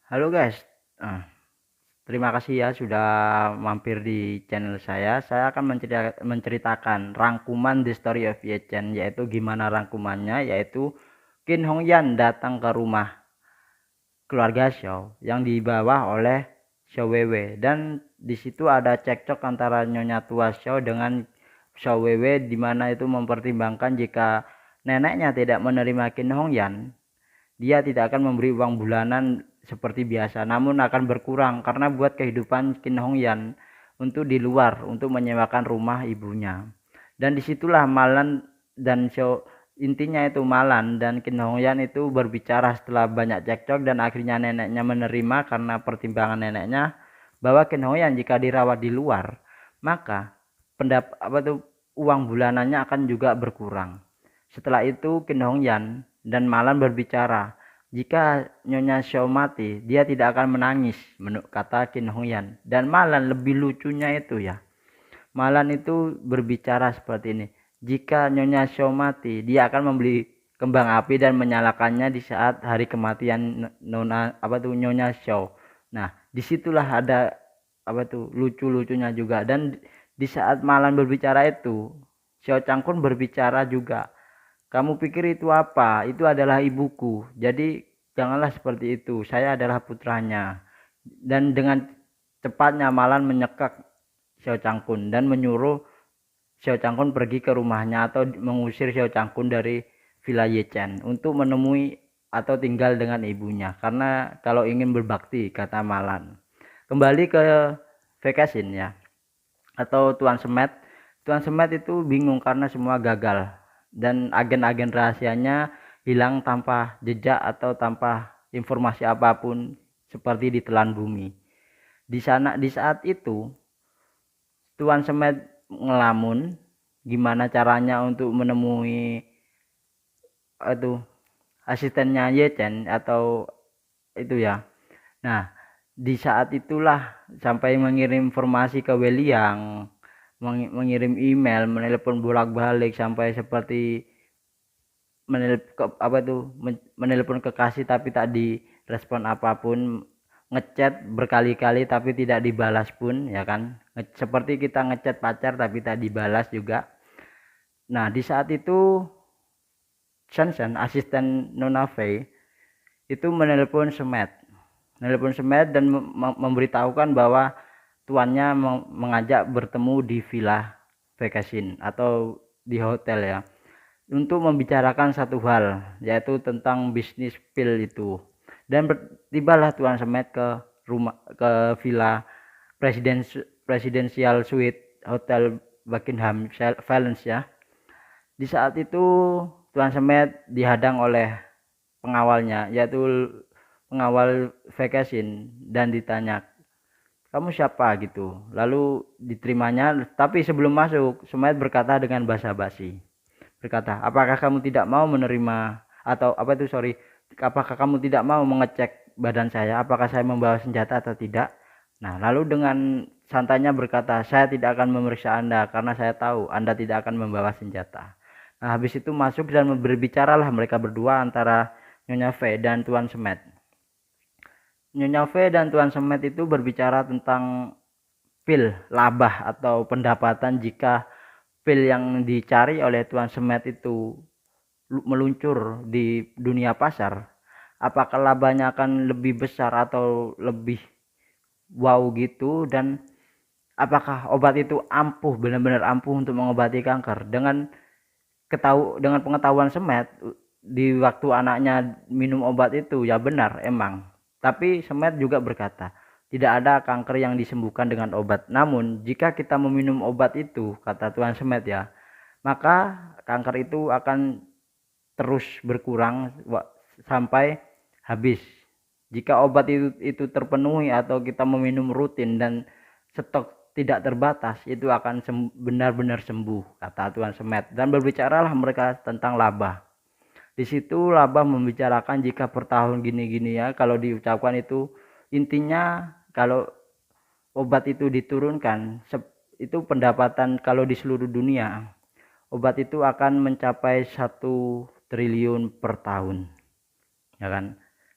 Halo guys, eh, terima kasih ya sudah mampir di channel saya. Saya akan menceritakan rangkuman The Story of Ye Chen, yaitu gimana rangkumannya, yaitu Qin Hongyan datang ke rumah keluarga Xiao yang dibawa oleh Xiao Weiwei, dan di situ ada cekcok antara Nyonya tua Xiao dengan Xiao Weiwei, di mana itu mempertimbangkan jika neneknya tidak menerima Qin Hongyan, dia tidak akan memberi uang bulanan seperti biasa, namun akan berkurang karena buat kehidupan Qin Hongyan untuk di luar, untuk menyewakan rumah ibunya. Dan disitulah Malan dan Xiao, intinya itu Malan dan Qin Hongyan itu berbicara setelah banyak cekcok, dan akhirnya neneknya menerima karena pertimbangan neneknya bahwa Qin Hongyan jika dirawat di luar, maka uang bulanannya akan juga berkurang. Setelah itu Qin Hongyan dan Malan berbicara, jika Nyonya Xiao mati, dia tidak akan menangis, menurut kata Qin Hongyan. Dan Malan, lebih lucunya itu ya, Malan itu berbicara seperti ini, jika Nyonya Xiao mati, dia akan membeli kembang api dan menyalakannya di saat hari kematian Nyonya Xiao. Nah, disitulah ada lucu-lucunya juga. Dan di saat Malan berbicara itu, Xiao Changkun berbicara juga, kamu pikir itu apa? Itu adalah ibuku. Jadi janganlah seperti itu. Saya adalah putranya. Dan dengan cepatnya Malan menyekak Xiao Changkun dan menyuruh Xiao Changkun pergi ke rumahnya atau mengusir Xiao Changkun dari Villa Yechen untuk menemui atau tinggal dengan ibunya. Karena kalau ingin berbakti, kata Malan. Kembali ke Vekasin ya, atau Tuan Semet. Tuan Semet itu bingung karena semua gagal dan agen-agen rahasianya hilang tanpa jejak atau tanpa informasi apapun, seperti ditelan bumi. Di saat itu Tuan Semet ngelamun gimana caranya untuk menemui itu asistennya Yechen atau itu ya. Nah, di saat itulah sampai mengirim informasi ke Weliang, mengirim email, menelpon bolak-balik, sampai seperti menelpon kekasih tapi tak direspon apapun, ngechat berkali-kali tapi tidak dibalas pun, ya kan, seperti kita ngechat pacar tapi tak dibalas juga. Nah, di saat itu Shen asisten Nona Fei itu menelpon Semet dan memberitahukan bahwa tuannya mengajak bertemu di Villa Vacation atau di hotel ya, untuk membicarakan satu hal, yaitu tentang bisnis pil itu. Dan tibalah Tuan Semet ke villa Presidential Suite Hotel Buckingham Palace ya. Di saat itu Tuan Semet dihadang oleh pengawalnya, yaitu pengawal Vacation, dan ditanya, kamu siapa gitu. Lalu diterimanya, tapi sebelum masuk Semet berkata dengan basa-basi, berkata, apakah kamu tidak mau menerima apakah kamu tidak mau mengecek badan saya, apakah saya membawa senjata atau tidak. Nah, lalu dengan santainya berkata, saya tidak akan memeriksa Anda karena saya tahu Anda tidak akan membawa senjata. Nah, habis itu masuk dan berbicaralah mereka berdua antara Nyonya Fei dan Tuan Semet. Nyonya Fei dan Tuan Semet itu berbicara tentang pil labah atau pendapatan jika pil yang dicari oleh Tuan Semet itu meluncur di dunia pasar. Apakah labanya akan lebih besar atau lebih wow gitu, dan apakah obat itu ampuh, benar-benar ampuh untuk mengobati kanker. Dengan pengetahuan Semet, di waktu anaknya minum obat itu ya benar emang, tapi Semet juga berkata tidak ada kanker yang disembuhkan dengan obat, namun jika kita meminum obat itu, kata Tuan Semet ya, maka kanker itu akan terus berkurang sampai habis. Jika obat itu terpenuhi atau kita meminum rutin dan stok tidak terbatas, itu akan benar-benar sembuh, kata Tuan Semet. Dan berbicaralah mereka tentang laba. Di situ laba membicarakan jika per tahun gini-gini ya, kalau diucapkan itu intinya kalau obat itu diturunkan, itu pendapatan kalau di seluruh dunia obat itu akan mencapai 1 triliun per tahun, ya kan.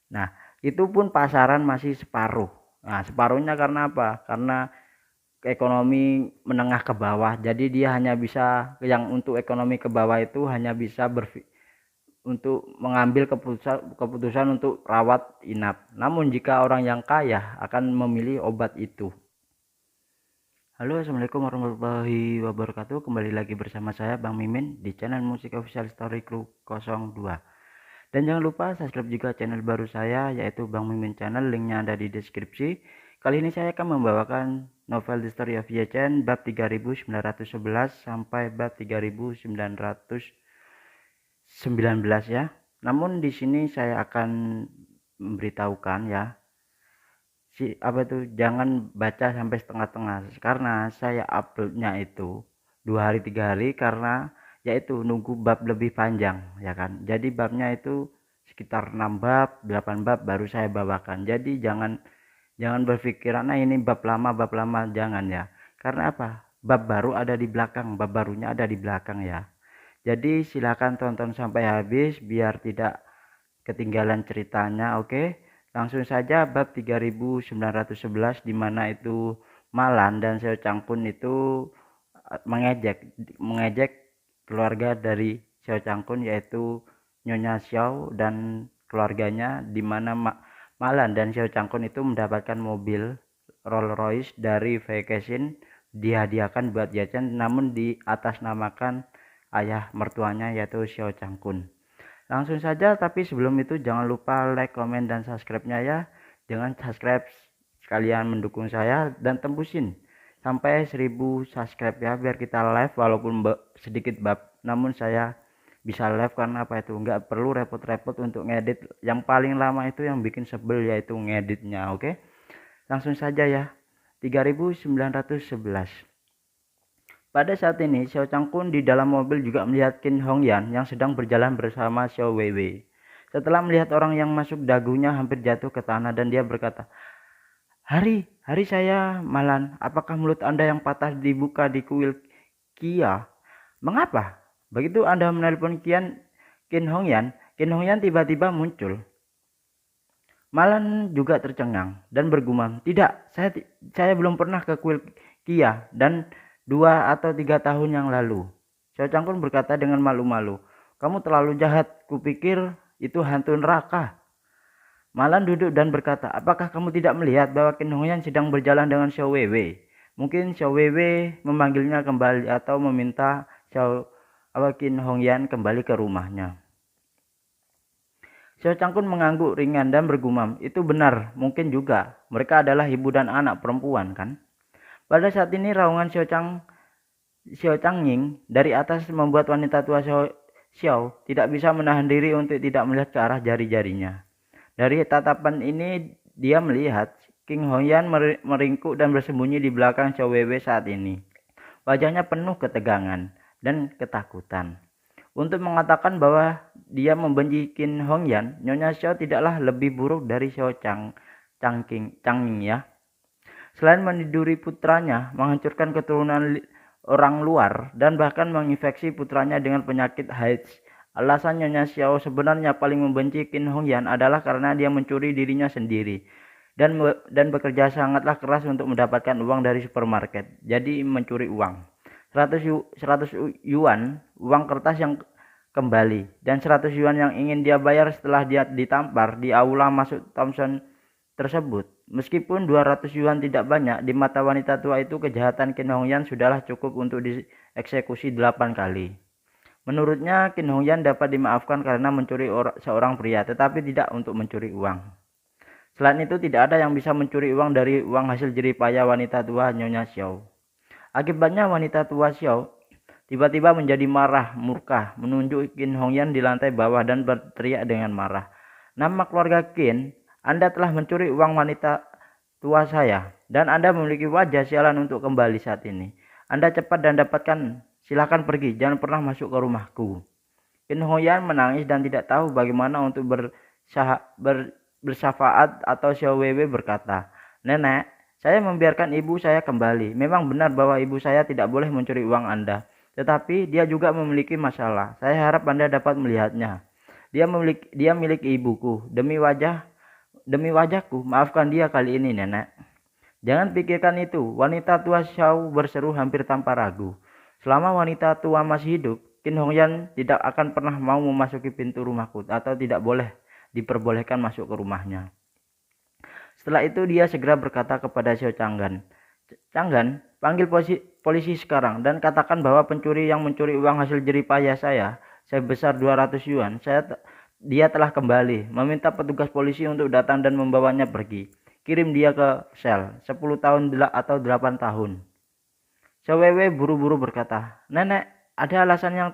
Nah, Itu pun pasaran masih separuh. Nah, separuhnya karena apa? Karena ekonomi menengah ke bawah. Jadi dia hanya bisa, yang untuk ekonomi ke bawah itu hanya bisa untuk mengambil keputusan untuk rawat inap. Namun jika orang yang kaya akan memilih obat itu. Halo, assalamualaikum warahmatullahi wabarakatuh. Kembali lagi bersama saya Bang Mimin di channel Musik Official Story Crew 02. Dan jangan lupa subscribe juga channel baru saya, yaitu Bang Mimin Channel. Linknya ada di deskripsi. Kali ini saya akan membawakan novel The Story of Ye Chen bab 3911 sampai bab 3919 ya. Namun di sini saya akan memberitahukan ya, jangan baca sampai setengah-tengah, karena saya uploadnya itu 2 hari 3 hari, karena yaitu nunggu bab lebih panjang ya kan. Jadi babnya itu sekitar 6 bab 8 bab baru saya bawakan. Jadi jangan berpikiran ini bab lama, jangan ya. Karena apa, bab baru ada di belakang, bab barunya ada di belakang ya. Jadi silakan tonton sampai habis biar tidak ketinggalan ceritanya. Oke, langsung saja bab 3911, di mana itu Malan dan Xiao Changkun itu mengejek keluarga dari Xiao Changkun, yaitu Nyonya Xiao dan keluarganya, di mana Malan dan Xiao Changkun itu mendapatkan mobil Rolls Royce dari Vacation, dihadiahkan buat Ye Chen, namun di atas namakan ayah mertuanya yaitu Xiao Changkun. Langsung saja, tapi sebelum itu jangan lupa like, komen, dan subscribe-nya ya. Jangan subscribe sekalian mendukung saya dan tembusin sampai 1000 subscribe ya, biar kita live walaupun sedikit bab. Namun saya bisa live karena apa, itu nggak perlu repot-repot untuk ngedit. Yang paling lama itu yang bikin sebel, yaitu ngeditnya. Oke, langsung saja ya. 3911. Pada saat ini, Xiao Changkun di dalam mobil juga melihat Qin Hongyan yang sedang berjalan bersama Xiao Weiwei. Setelah melihat orang yang masuk, dagunya hampir jatuh ke tanah dan dia berkata, Hari saya, Malan, apakah mulut Anda yang patah dibuka di kuil Kia? Mengapa? Begitu Anda menelpon Qin Hongyan tiba-tiba muncul. Malan juga tercengang dan bergumam, Tidak, saya belum pernah ke kuil Kia dan 2 atau 3 tahun yang lalu. Xiao Changkun berkata dengan malu-malu, Kamu terlalu jahat, kupikir itu hantu neraka. Malan duduk dan berkata, Apakah kamu tidak melihat bahwa Qin Hongyan sedang berjalan dengan Xiao Weiwei? Mungkin Xiao Weiwei memanggilnya kembali atau meminta Qin Hongyan kembali ke rumahnya. Xiao Changkun mengangguk ringan dan bergumam, Itu benar, mungkin juga. Mereka adalah ibu dan anak perempuan kan? Pada saat ini raungan Xiao Changying dari atas membuat wanita tua Xiao tidak bisa menahan diri untuk tidak melihat ke arah jari-jarinya. Dari tatapan ini dia melihat Qin Hongyan meringkuk dan bersembunyi di belakang Xiao Weiwei saat ini. Wajahnya penuh ketegangan dan ketakutan. Untuk mengatakan bahwa dia membenci Qin Hongyan, Nyonya Xiao tidaklah lebih buruk dari Xiao Changying ya. Selain meniduri putranya, menghancurkan keturunan orang luar, dan bahkan menginfeksi putranya dengan penyakit AIDS. Alasan Nyonya Xiao sebenarnya paling membenci Qin Hongyan adalah karena dia mencuri dirinya sendiri dan bekerja sangatlah keras untuk mendapatkan uang dari supermarket. Jadi mencuri uang. 100 yuan uang kertas yang kembali, dan 100 yuan yang ingin dia bayar setelah dia ditampar di aula masuk Thompson tersebut. Meskipun 200 yuan tidak banyak, di mata wanita tua itu kejahatan Qin Hongyan sudahlah cukup untuk dieksekusi 8 kali. Menurutnya Qin Hongyan dapat dimaafkan karena mencuri seorang pria, tetapi tidak untuk mencuri uang. Selain itu tidak ada yang bisa mencuri uang dari uang hasil jerih payah wanita tua Nyonya Xiao. Akibatnya wanita tua Xiao tiba-tiba menjadi marah, murka, menunjuk Qin Hongyan di lantai bawah dan berteriak dengan marah. Nama keluarga Qin, Anda telah mencuri uang wanita tua saya, dan Anda memiliki wajah sialan untuk kembali saat ini. Anda cepat dan dapatkan, silakan pergi, jangan pernah masuk ke rumahku. Qin Hongyan menangis dan tidak tahu bagaimana untuk bersyafaat atau Xiao Weiwei berkata, Nenek, saya membiarkan ibu saya kembali. Memang benar bahwa ibu saya tidak boleh mencuri uang Anda. Tetapi dia juga memiliki masalah. Saya harap Anda dapat melihatnya. Dia milik ibuku. Demi wajah demi wajahku, maafkan dia kali ini, Nenek. Jangan pikirkan itu, wanita tua Xiao berseru hampir tanpa ragu. Selama wanita tua masih hidup, Qin Hongyan tidak akan pernah mau memasuki pintu rumahku atau tidak boleh diperbolehkan masuk ke rumahnya. Setelah itu dia segera berkata kepada Xiao Changgan, Changgan, panggil polisi sekarang dan katakan bahwa pencuri yang mencuri uang hasil jeripayah saya sebesar 200 yuan, dia telah kembali, meminta petugas polisi untuk datang dan membawanya pergi. Kirim dia ke sel 10 tahun atau 8 tahun. Sewewe buru-buru berkata, Nenek, ada alasan yang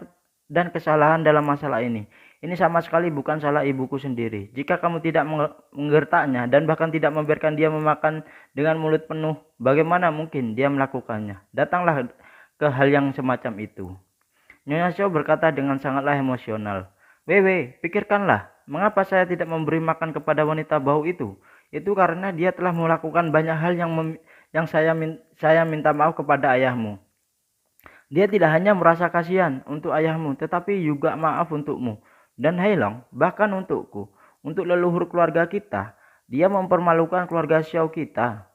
dan kesalahan dalam masalah ini. Ini sama sekali bukan salah ibuku sendiri. Jika kamu tidak menggertaknya dan bahkan tidak membiarkan dia memakan dengan mulut penuh, bagaimana mungkin dia melakukannya? Datanglah ke hal yang semacam itu. Nyonya Xiao berkata dengan sangatlah emosional. Wewe, pikirkanlah, mengapa saya tidak memberi makan kepada wanita bau itu? Itu karena dia telah melakukan banyak hal yang saya minta maaf kepada ayahmu. Dia tidak hanya merasa kasihan untuk ayahmu, tetapi juga maaf untukmu. Dan Hailong, bahkan untukku, untuk leluhur keluarga kita. Dia mempermalukan keluarga Xiao kita.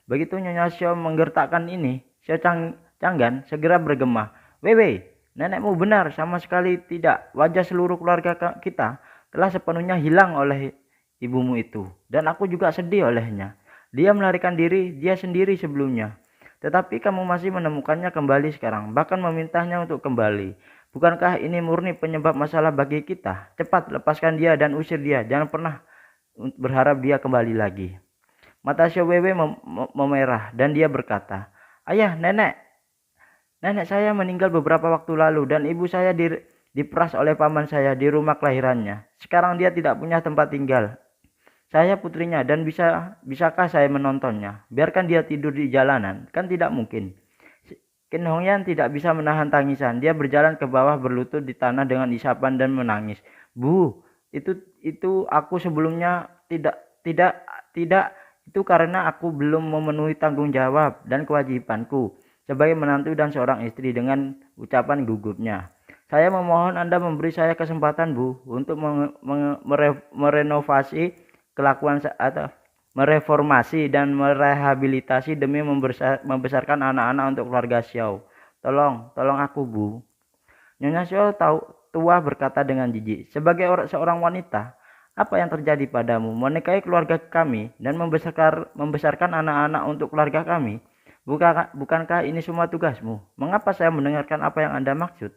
Begitu Nyonya Xiao menggertakkan ini, Xiao Changgan segera bergema. Wewe, nenekmu benar, sama sekali tidak. Wajah seluruh keluarga kita telah sepenuhnya hilang oleh ibumu itu. Dan aku juga sedih olehnya. Dia melarikan diri dia sendiri sebelumnya. Tetapi kamu masih menemukannya kembali sekarang, bahkan memintanya untuk kembali. Bukankah ini murni penyebab masalah bagi kita? Cepat lepaskan dia dan usir dia. Jangan pernah berharap dia kembali lagi. Mata Xiao Weiwei memerah dan dia berkata, Ayah, nenek saya meninggal beberapa waktu lalu dan ibu saya diperas oleh paman saya di rumah kelahirannya. Sekarang dia tidak punya tempat tinggal. Saya putrinya dan bisakah saya menontonnya? Biarkan dia tidur di jalanan, kan tidak mungkin. Qin Hongyan tidak bisa menahan tangisan. Dia berjalan ke bawah berlutut di tanah dengan isapan dan menangis. Bu, itu aku sebelumnya tidak itu karena aku belum memenuhi tanggung jawab dan kewajibanku sebagai menantu dan seorang istri, dengan ucapan gugupnya. Saya memohon Anda memberi saya kesempatan, Bu, untuk merenovasi kelakuan atau mereformasi dan merehabilitasi demi membesarkan anak-anak untuk keluarga Xiao. Tolong aku, Bu. Nyonya Xiao tua berkata dengan jijik, sebagai seorang wanita, apa yang terjadi padamu? Menikahi keluarga kami dan membesarkan anak-anak untuk keluarga kami. Bukankah ini semua tugasmu? Mengapa saya mendengarkan apa yang Anda maksud?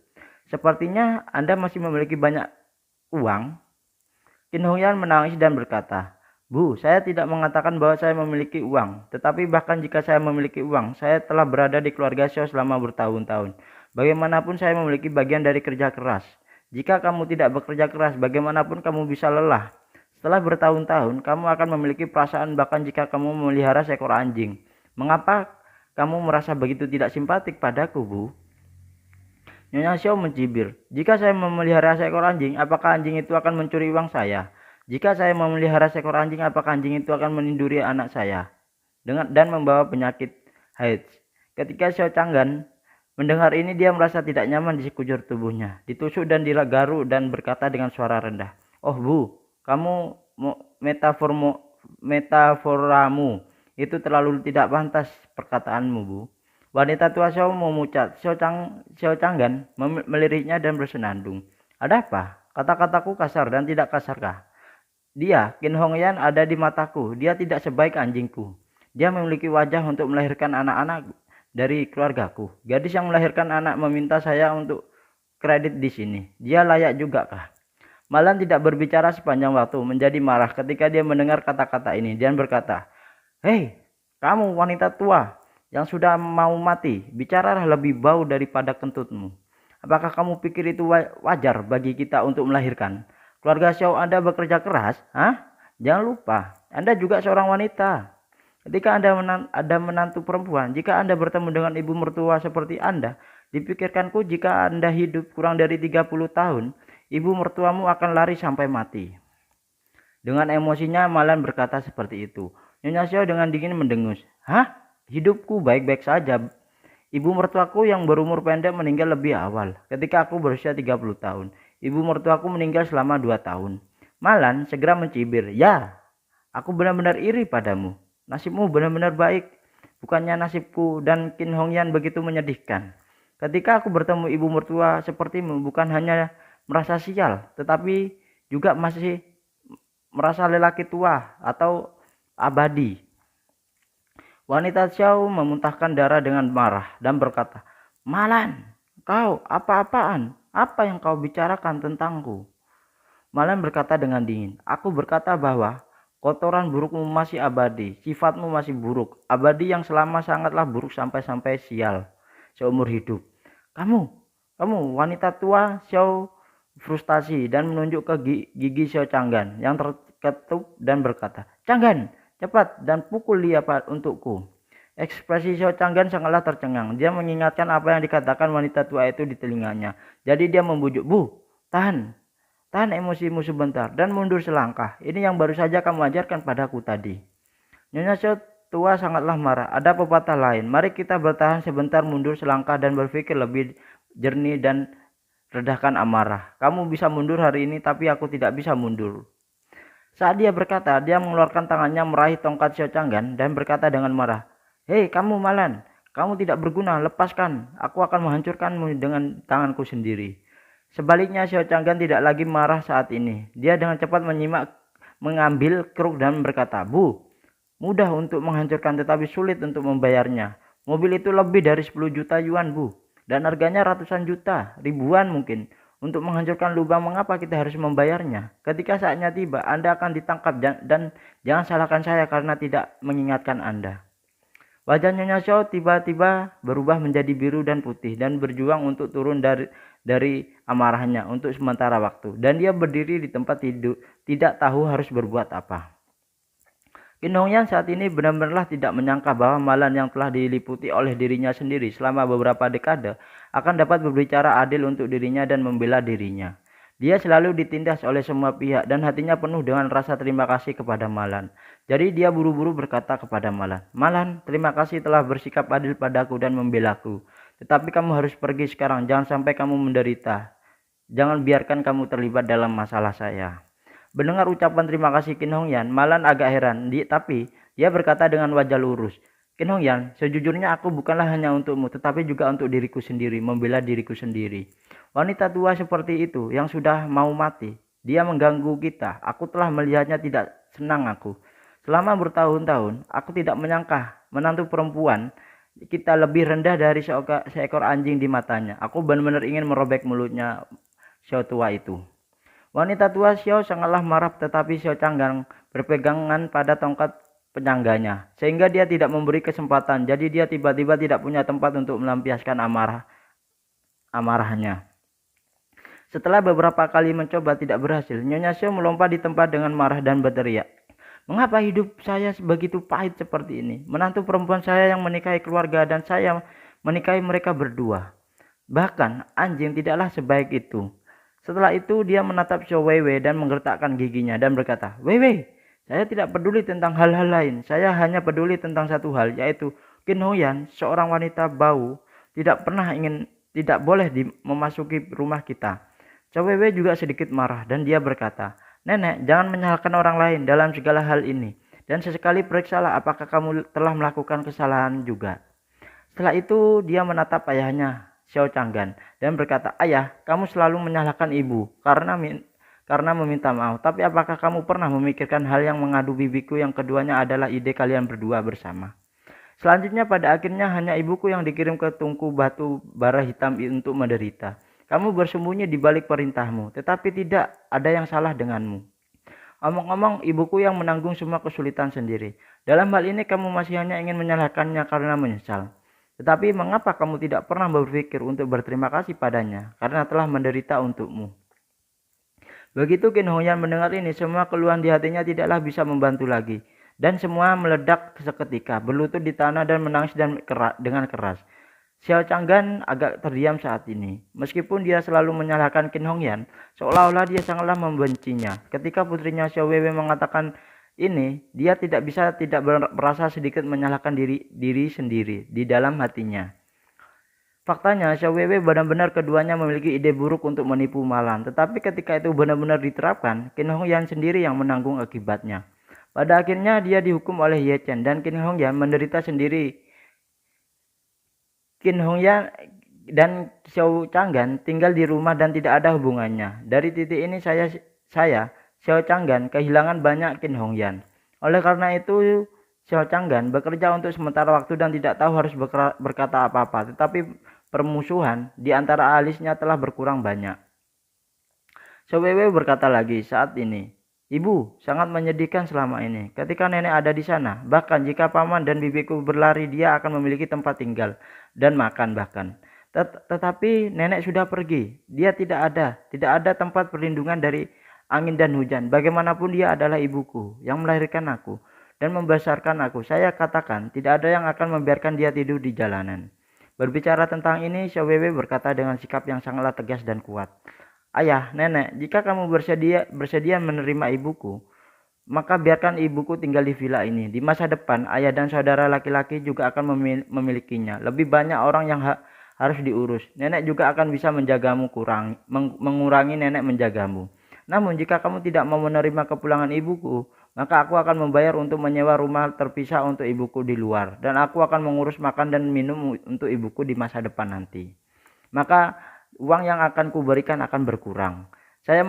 Sepertinya Anda masih memiliki banyak uang. Qin Hongyan menangis dan berkata, Bu, saya tidak mengatakan bahwa saya memiliki uang. Tetapi bahkan jika saya memiliki uang, saya telah berada di keluarga Xiao selama bertahun-tahun. Bagaimanapun saya memiliki bagian dari kerja keras. Jika kamu tidak bekerja keras, bagaimanapun kamu bisa lelah. Setelah bertahun-tahun, kamu akan memiliki perasaan bahkan jika kamu memelihara seekor anjing. Mengapa kamu merasa begitu tidak simpatik padaku, Bu? Nyonya Xiao mencibir. Jika saya memelihara seekor anjing, apakah anjing itu akan mencuri uang saya? Jika saya memelihara seekor anjing, apakah anjing itu akan meninduri anak saya dan membawa penyakit AIDS? Ketika Xiao Changgan mendengar ini, dia merasa tidak nyaman di sekujur tubuhnya, ditusuk dan digaruk dan berkata dengan suara rendah, Oh Bu, kamu metaforamu itu terlalu tidak pantas perkataanmu, Bu. Wanita tua Xiao memucat. Xiao Changgan meliriknya dan bersenandung. Ada apa? Kata-kataku kasar dan tidak kasarkah? Dia, Qin Hongyan, ada di mataku. Dia tidak sebaik anjingku. Dia memiliki wajah untuk melahirkan anak-anak dari keluargaku. Gadis yang melahirkan anak meminta saya untuk kredit di sini. Dia layak juga kah? Malan tidak berbicara sepanjang waktu, menjadi marah ketika dia mendengar kata-kata ini. Dia berkata, Hei, kamu wanita tua yang sudah mau mati, bicaralah lebih bau daripada kentutmu. Apakah kamu pikir itu wajar bagi kita untuk melahirkan? Keluarga Xiao Anda bekerja keras? Jangan lupa, Anda juga seorang wanita. Ketika Anda ada menantu perempuan, jika Anda bertemu dengan ibu mertua seperti Anda, dipikirkanku jika Anda hidup kurang dari 30 tahun, ibu mertuamu akan lari sampai mati. Dengan emosinya, Malan berkata seperti itu. Nyonya Xiao dengan dingin mendengus. Hidupku baik-baik saja. Ibu mertuaku yang berumur pendek meninggal lebih awal, ketika aku berusia 30 tahun. Ibu mertuaku meninggal selama 2 tahun. Malan segera mencibir. Ya, Aku benar-benar iri padamu. Nasibmu benar-benar baik. Bukannya nasibku dan Qin Hongyan begitu menyedihkan. Ketika aku bertemu ibu mertua sepertimu, bukan hanya merasa sial, tetapi juga masih merasa lelaki tua atau abadi. Wanita Xiao memuntahkan darah dengan marah dan berkata, "Malan, kau apa-apaan? Apa yang kau bicarakan tentangku?" Malan berkata dengan dingin, "Aku berkata bahwa kotoran burukmu masih abadi, sifatmu masih buruk, abadi yang selama sangatlah buruk sampai-sampai sial seumur hidup. Kamu, wanita tua." Xiao frustasi dan menunjuk ke gigi Xiao Changgan yang terketup dan berkata, "Changgan, cepat dan pukul dia untukku." Ekspresi Xiao Changgan sangatlah tercengang. Dia mengingatkan apa yang dikatakan wanita tua itu di telinganya. Jadi dia membujuk, "Bu, tahan emosimu sebentar dan mundur selangkah. Ini yang baru saja kamu ajarkan padaku tadi." Nyonya Xiao tua sangatlah marah. "Ada pepatah lain. Mari kita bertahan sebentar, mundur selangkah dan berpikir lebih jernih dan redahkan amarah. Kamu bisa mundur hari ini, tapi aku tidak bisa mundur." Saat dia berkata, dia mengeluarkan tangannya meraih tongkat Xiao Changgan dan berkata dengan marah, "Hei kamu Malan, kamu tidak berguna, lepaskan. Aku akan menghancurkanmu dengan tanganku sendiri." Sebaliknya Xiao Changgan tidak lagi marah saat ini. Dia dengan cepat mengambil kruk dan berkata, "Bu, mudah untuk menghancurkan tetapi sulit untuk membayarnya. Mobil itu lebih dari 10 juta yuan, Bu. Dan harganya ratusan juta, ribuan mungkin. Untuk menghancurkan lubang, mengapa kita harus membayarnya? Ketika saatnya tiba, Anda akan ditangkap dan jangan salahkan saya karena tidak mengingatkan Anda." Wajah Nyonya Xiao tiba-tiba berubah menjadi biru dan putih dan berjuang untuk turun dari amarahnya untuk sementara waktu. Dan dia berdiri di tempat tidur, tidak tahu harus berbuat apa. Qin Hongyan saat ini benar-benar tidak menyangka bahwa Malan yang telah diliputi oleh dirinya sendiri selama beberapa dekade akan dapat berbicara adil untuk dirinya dan membela dirinya. Dia selalu ditindas oleh semua pihak dan hatinya penuh dengan rasa terima kasih kepada Malan. Jadi dia buru-buru berkata kepada Malan, "Malan, terima kasih telah bersikap adil padaku dan membelaku. Tetapi kamu harus pergi sekarang, jangan sampai kamu menderita. Jangan biarkan kamu terlibat dalam masalah saya." Mendengar ucapan terima kasih Qin Hongyan, Malan agak heran, tapi dia berkata dengan wajah lurus, "Qin Hongyan, sejujurnya aku bukanlah hanya untukmu, tetapi juga untuk diriku sendiri, membela diriku sendiri. Wanita tua seperti itu yang sudah mau mati, dia mengganggu kita. Aku telah melihatnya, tidak senang aku. Selama bertahun-tahun, aku tidak menyangka menantu perempuan kita lebih rendah dari seekor anjing di matanya. Aku benar-benar ingin merobek mulutnya Xiao tua itu." Wanita tua Xiao sangatlah marah, tetapi Xiao Changgan berpegangan pada tongkat penyangganya, sehingga dia tidak memberi kesempatan. Jadi dia tiba-tiba tidak punya tempat untuk melampiaskan amarahnya. Setelah beberapa kali mencoba tidak berhasil, Nyonya Xiao melompat di tempat dengan marah dan berteriak, "Mengapa hidup saya begitu pahit seperti ini? Menantu perempuan saya yang menikahi keluarga dan saya menikahi mereka berdua. Bahkan anjing tidaklah sebaik itu." Setelah itu dia menatap Xiao Weiwei dan menggertakkan giginya dan berkata, "Weiwei, saya tidak peduli tentang hal-hal lain. Saya hanya peduli tentang satu hal, yaitu Qin Hongyan, seorang wanita bau, tidak boleh memasuki rumah kita." Xiao Weiwei juga sedikit marah dan dia berkata, "Nenek, jangan menyalahkan orang lain dalam segala hal ini. Dan sesekali periksalah apakah kamu telah melakukan kesalahan juga." Setelah itu dia menatap ayahnya, Xiao Changgan, dan berkata, "Ayah, kamu selalu menyalahkan ibu karena meminta maaf. Tapi apakah kamu pernah memikirkan hal yang mengadu bibiku yang keduanya adalah ide kalian berdua bersama? Selanjutnya pada akhirnya hanya ibuku yang dikirim ke tungku batu bara hitam untuk menderita. Kamu bersembunyi di balik perintahmu, tetapi tidak ada yang salah denganmu. Omong-omong, ibuku yang menanggung semua kesulitan sendiri. Dalam hal ini kamu masih hanya ingin menyalahkannya karena menyesal. Tetapi mengapa kamu tidak pernah berpikir untuk berterima kasih padanya karena telah menderita untukmu?" Begitu Qin Hongyan mendengar ini, semua keluhan di hatinya tidaklah bisa membantu lagi. Dan semua meledak seketika, berlutut di tanah dan menangis dengan keras. Xiao Changgan agak terdiam saat ini. Meskipun dia selalu menyalahkan Qin Hongyan, seolah-olah dia sangatlah membencinya. Ketika putrinya Xiao Weiwei mengatakan ini, dia tidak merasa sedikit menyalahkan diri sendiri di dalam hatinya. Faktanya, Xiao Weiwei benar-benar keduanya memiliki ide buruk untuk menipu Malan. Tetapi ketika itu benar-benar diterapkan, Qin Hongyan sendiri yang menanggung akibatnya. Pada akhirnya dia dihukum oleh Ye Chen dan Qin Hongyan menderita sendiri. Qin Hongyan dan Xiao Changgan tinggal di rumah dan tidak ada hubungannya. Dari titik ini saya Xiao Changgan kehilangan banyak Qin Hongyan. Oleh karena itu Xiao Changgan bekerja untuk sementara waktu dan tidak tahu harus berkata apa-apa. Tetapi permusuhan di antara alisnya telah berkurang banyak. Xiao Weiwei berkata lagi saat ini, Ibu, sangat menyedihkan selama ini. Ketika nenek ada di sana, bahkan jika paman dan bibiku berlari, dia akan memiliki tempat tinggal dan makan bahkan. Tetapi nenek sudah pergi. Dia tidak ada tempat perlindungan dari angin dan hujan. Bagaimanapun dia adalah ibuku yang melahirkan aku dan membesarkan aku. Saya katakan, tidak ada yang akan membiarkan dia tidur di jalanan. Berbicara tentang ini, Xiao Weiwei berkata dengan sikap yang sangatlah tegas dan kuat. Ayah, nenek, jika kamu bersedia menerima ibuku, maka biarkan ibuku tinggal di villa ini. Di masa depan, ayah dan saudara laki-laki juga akan memilikinya. Lebih banyak orang yang harus diurus. Nenek juga akan bisa menjagamu mengurangi nenek menjagamu. Namun jika kamu tidak mau menerima kepulangan ibuku, maka aku akan membayar untuk menyewa rumah terpisah untuk ibuku di luar. Dan aku akan mengurus makan dan minum untuk ibuku di masa depan nanti. Maka uang yang akan kuberikan akan berkurang. Saya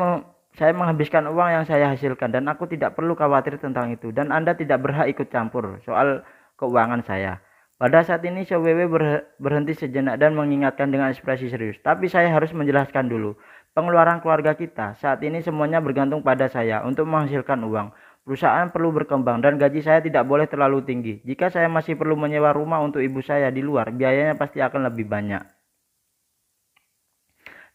menghabiskan uang yang saya hasilkan dan aku tidak perlu khawatir tentang itu. Dan Anda tidak berhak ikut campur soal keuangan saya. Pada saat ini Xiao Weiwei berhenti sejenak dan mengingatkan dengan ekspresi serius. Tapi saya harus menjelaskan dulu. Pengeluaran keluarga kita saat ini semuanya bergantung pada saya untuk menghasilkan uang. Perusahaan perlu berkembang dan gaji saya tidak boleh terlalu tinggi. Jika saya masih perlu menyewa rumah untuk ibu saya di luar, biayanya pasti akan lebih banyak.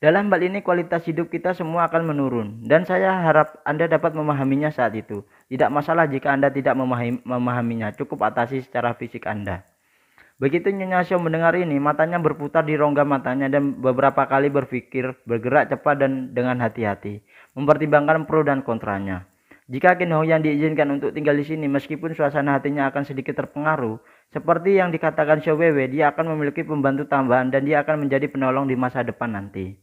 Dalam hal ini kualitas hidup kita semua akan menurun dan saya harap Anda dapat memahaminya saat itu. Tidak masalah jika Anda tidak memahaminya, cukup atasi secara fisik Anda. Begitu Nyonya Xiao mendengar ini, matanya berputar di rongga matanya dan beberapa kali bergerak cepat dan dengan hati-hati, mempertimbangkan pro dan kontranya. Jika Qin Hongyan diizinkan untuk tinggal di sini, meskipun suasana hatinya akan sedikit terpengaruh, seperti yang dikatakan Xiao Weiwei, dia akan memiliki pembantu tambahan dan dia akan menjadi penolong di masa depan nanti.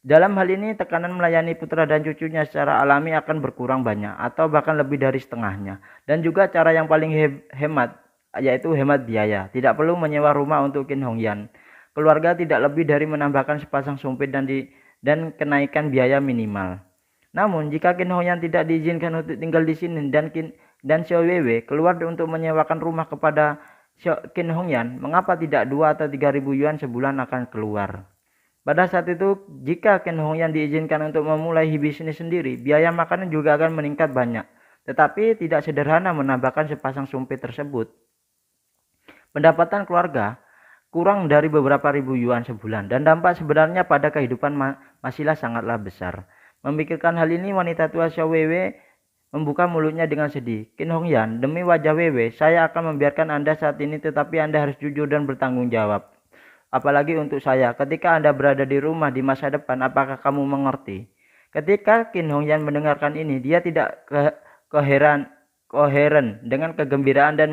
Dalam hal ini, tekanan melayani putra dan cucunya secara alami akan berkurang banyak atau bahkan lebih dari setengahnya. Dan juga cara yang paling hemat, yaitu hemat biaya. Tidak perlu menyewa rumah untuk Qin Hongyan. Keluarga tidak lebih dari menambahkan sepasang sumpit dan kenaikan biaya minimal. Namun, jika Qin Hongyan tidak diizinkan untuk tinggal di sini dan Xiao Weiwei keluar untuk menyewakan rumah kepada Qin Hongyan, mengapa tidak 2 atau 3.000 yuan sebulan akan keluar? Pada saat itu, jika Qin Hongyan diizinkan untuk memulai bisnis sendiri, biaya makanan juga akan meningkat banyak. Tetapi tidak sederhana menambahkan sepasang sumpit tersebut. Pendapatan keluarga kurang dari beberapa ribu yuan sebulan dan dampak sebenarnya pada kehidupan masihlah sangatlah besar. Memikirkan hal ini, wanita tua Xiao Weiwei membuka mulutnya dengan sedih. Qin Hongyan, demi wajah Weiwei, saya akan membiarkan Anda saat ini, tetapi Anda harus jujur dan bertanggung jawab. Apalagi untuk saya, ketika Anda berada di rumah di masa depan, apakah kamu mengerti? Ketika Qin Hongyan mendengarkan ini, dia tidak koheren dengan kegembiraan dan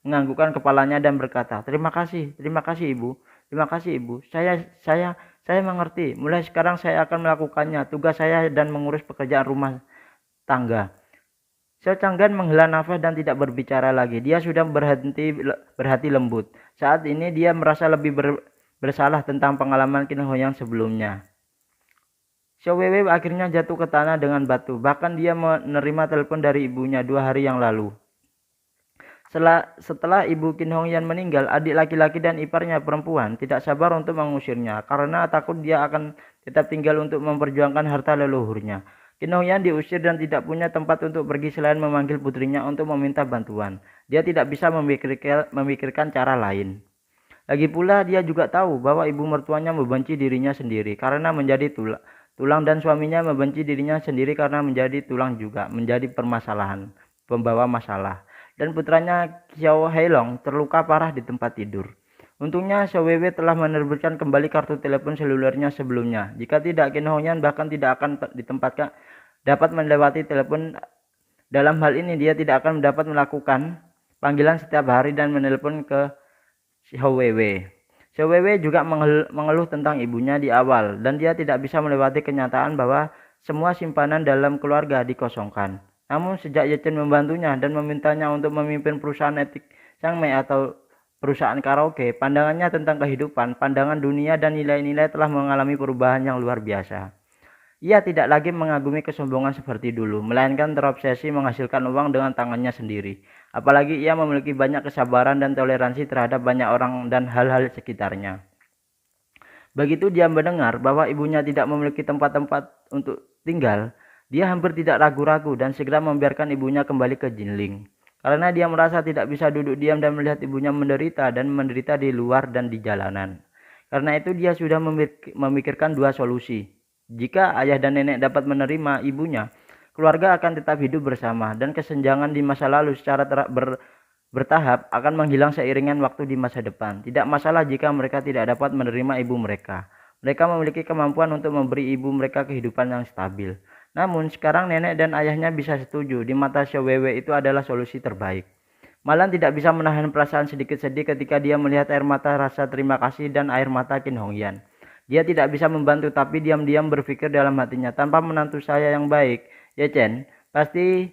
menganggukkan kepalanya dan berkata, terima kasih ibu, terima kasih ibu, saya mengerti. Mulai sekarang saya akan melakukannya, tugas saya dan mengurus pekerjaan rumah tangga. Xiao Changgan menghela nafas dan tidak berbicara lagi. Dia sudah berhati lembut. Saat ini dia merasa lebih bersalah tentang pengalaman Qin Hongyan sebelumnya. Xiao Weiwei akhirnya jatuh ke tanah dengan batu. Bahkan dia menerima telepon dari ibunya 2 hari yang lalu. Setelah ibu Qin Hongyan meninggal, adik laki-laki dan iparnya perempuan tidak sabar untuk mengusirnya karena takut dia akan tetap tinggal untuk memperjuangkan harta leluhurnya. Qin Hongyan diusir dan tidak punya tempat untuk pergi selain memanggil putrinya untuk meminta bantuan. Dia tidak bisa memikirkan cara lain. Lagi pula dia juga tahu bahwa ibu mertuanya membenci dirinya sendiri karena menjadi tulang dan suaminya membenci dirinya sendiri karena menjadi tulang juga, menjadi permasalahan, pembawa masalah. Dan putranya Xiao Hailong terluka parah di tempat tidur. Untungnya Xiao Weiwei telah menerbitkan kembali kartu telepon selulernya sebelumnya. Jika tidak, Qin Hongyan bahkan tidak akan dapat melewati telepon. Dalam hal ini dia tidak akan dapat melakukan panggilan setiap hari dan menelpon ke Xiao Weiwei. Xiao Weiwei juga mengeluh tentang ibunya di awal dan dia tidak bisa melewati kenyataan bahwa semua simpanan dalam keluarga dikosongkan. Namun sejak Ye Chen membantunya dan memintanya untuk memimpin perusahaan etik Changmei atau perusahaan karaoke, pandangannya tentang kehidupan, pandangan dunia dan nilai-nilai telah mengalami perubahan yang luar biasa. Ia tidak lagi mengagumi kesombongan seperti dulu, melainkan terobsesi menghasilkan uang dengan tangannya sendiri. Apalagi ia memiliki banyak kesabaran dan toleransi terhadap banyak orang dan hal-hal sekitarnya. Begitu dia mendengar bahwa ibunya tidak memiliki tempat-tempat untuk tinggal, dia hampir tidak ragu-ragu dan segera membiarkan ibunya kembali ke Jinling. Karena dia merasa tidak bisa duduk diam dan melihat ibunya menderita di luar dan di jalanan. Karena itu dia sudah memikirkan dua solusi. Jika ayah dan nenek dapat menerima ibunya, keluarga akan tetap hidup bersama dan kesenjangan di masa lalu secara bertahap akan menghilang seiringan waktu di masa depan. Tidak masalah jika mereka tidak dapat menerima ibu mereka. Mereka memiliki kemampuan untuk memberi ibu mereka kehidupan yang stabil. Namun sekarang nenek dan ayahnya bisa setuju, di mata Xiao Weiwei itu adalah solusi terbaik. Malan tidak bisa menahan perasaan sedikit sedih ketika dia melihat air mata rasa terima kasih dan air mata Qin Hongyan. Dia tidak bisa membantu tapi diam-diam berpikir dalam hatinya, tanpa menantu saya yang baik, Ye Chen, pasti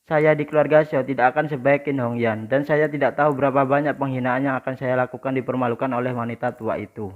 saya di keluarga Xiao tidak akan sebaik Qin Hongyan, dan saya tidak tahu berapa banyak penghinaan yang akan saya lakukan dipermalukan oleh wanita tua itu.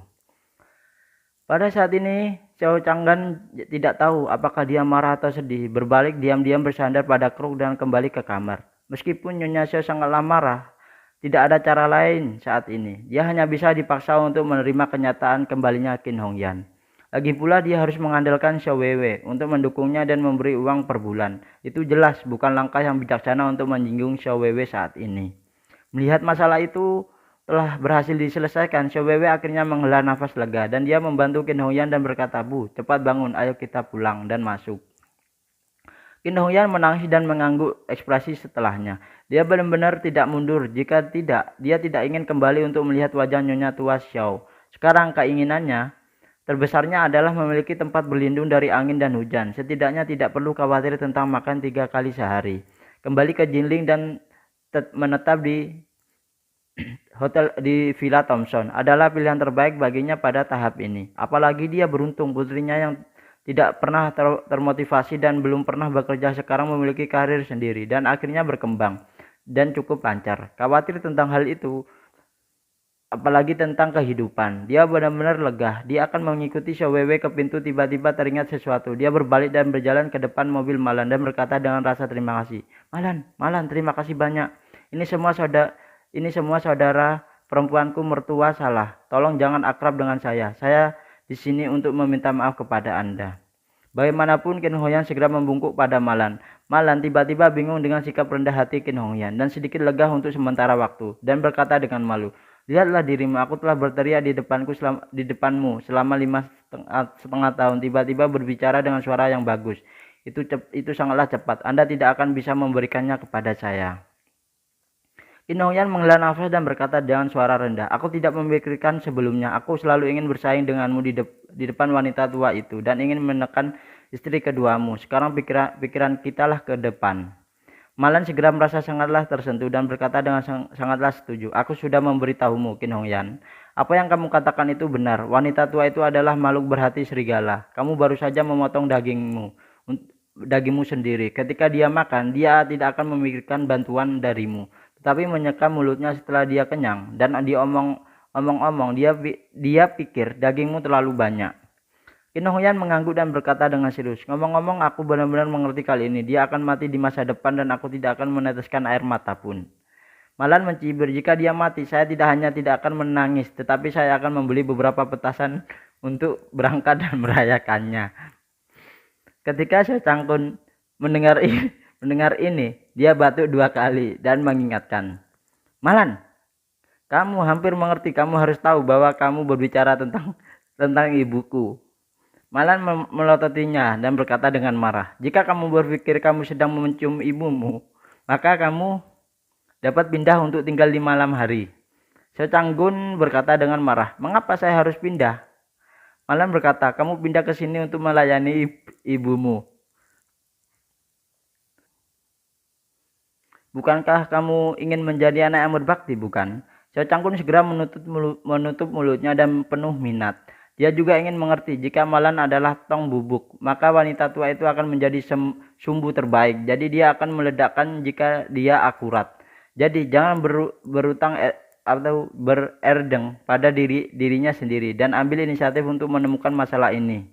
Pada saat ini, Xiao Changgan tidak tahu apakah dia marah atau sedih. Berbalik diam-diam bersandar pada kruk dan kembali ke kamar. Meskipun Nyonya Xiao sangatlah marah, tidak ada cara lain saat ini. Dia hanya bisa dipaksa untuk menerima kenyataan kembalinya Qin Hongyan. Lagi pula dia harus mengandalkan Xiao Weiwei untuk mendukungnya dan memberi uang per bulan. Itu jelas bukan langkah yang bijaksana untuk menyinggung Xiao Weiwei saat ini. Melihat masalah itu telah berhasil diselesaikan, Xiao Weiwei akhirnya menghela nafas lega dan dia membantu Qin Hongyan dan berkata, "Bu, cepat bangun, ayo kita pulang dan masuk." Qin Hongyan menangis dan mengangguk ekspresi setelahnya. Dia benar-benar tidak mundur. Jika tidak, dia tidak ingin kembali untuk melihat wajah Nyonya tua Xiao. Sekarang keinginannya terbesarnya adalah memiliki tempat berlindung dari angin dan hujan. Setidaknya tidak perlu khawatir tentang makan 3 kali sehari. Kembali ke Jinling dan menetap di hotel di Villa Thompson adalah pilihan terbaik baginya pada tahap ini. Apalagi dia beruntung putrinya yang tidak pernah termotivasi dan belum pernah bekerja sekarang memiliki karir sendiri dan akhirnya berkembang dan cukup lancar. Khawatir tentang hal itu, apalagi tentang kehidupan. Dia benar-benar lega. Dia akan mengikuti Xiao Weiwei ke pintu, tiba-tiba teringat sesuatu. Dia berbalik dan berjalan ke depan mobil Malan dan berkata dengan rasa terima kasih. Malan, terima kasih banyak. Ini semua saudara perempuanku mertua salah. Tolong jangan akrab dengan saya. Saya di sini untuk meminta maaf kepada Anda. Bagaimanapun Qin Hongyan segera membungkuk pada Malan. Malan tiba-tiba bingung dengan sikap rendah hati Qin Hongyan dan sedikit lega untuk sementara waktu dan berkata dengan malu, "Lihatlah dirimu, aku telah berteriak di depanmu selama 5,5 tahun. Tiba-tiba berbicara dengan suara yang bagus. Itu sangatlah cepat. Anda tidak akan bisa memberikannya kepada saya." Qin Hongyan menghela nafas dan berkata dengan suara rendah, "Aku tidak memikirkan sebelumnya. Aku selalu ingin bersaing denganmu di depan wanita tua itu dan ingin menekan istri keduamu. Sekarang pikiran kita lah ke depan." Malan segera merasa sangatlah tersentuh dan berkata dengan sangatlah setuju. "Aku sudah memberitahumu, Qin Hongyan. Apa yang kamu katakan itu benar. Wanita tua itu adalah makhluk berhati serigala. Kamu baru saja memotong dagingmu sendiri. Ketika dia makan, dia tidak akan memikirkan bantuan darimu, tetapi menyeka mulutnya setelah dia kenyang, dan diomong-omong dia pikir dagingmu terlalu banyak." Qin Hongyan mengangguk dan berkata dengan serius, "Ngomong-ngomong, aku benar-benar mengerti kali ini. Dia akan mati di masa depan dan aku tidak akan meneteskan air mata pun." Malan mencibir, "Jika dia mati, saya tidak akan menangis, tetapi saya akan membeli beberapa petasan untuk berangkat dan merayakannya." Ketika Xiao Changkun mendengar ini, dia batuk 2 kali dan mengingatkan, "Malan, kamu hampir mengerti. Kamu harus tahu bahwa kamu berbicara tentang ibuku." Malan melototinya dan berkata dengan marah, "Jika kamu berpikir kamu sedang mencium ibumu, maka kamu dapat pindah untuk tinggal di malam hari." Xiao Changgun berkata dengan marah, "Mengapa saya harus pindah?" Malan berkata, "Kamu pindah ke sini untuk melayani ibumu. Bukankah kamu ingin menjadi anak yang berbakti, bukan?" Xiao Changkun segera menutup mulutnya dan penuh minat. Dia juga ingin mengerti jika Malan adalah tong bubuk, maka wanita tua itu akan menjadi sumbu terbaik. Jadi dia akan meledakkan jika dia akurat. Jadi jangan berutang atau bererdeng pada dirinya sendiri dan ambil inisiatif untuk menemukan masalah ini.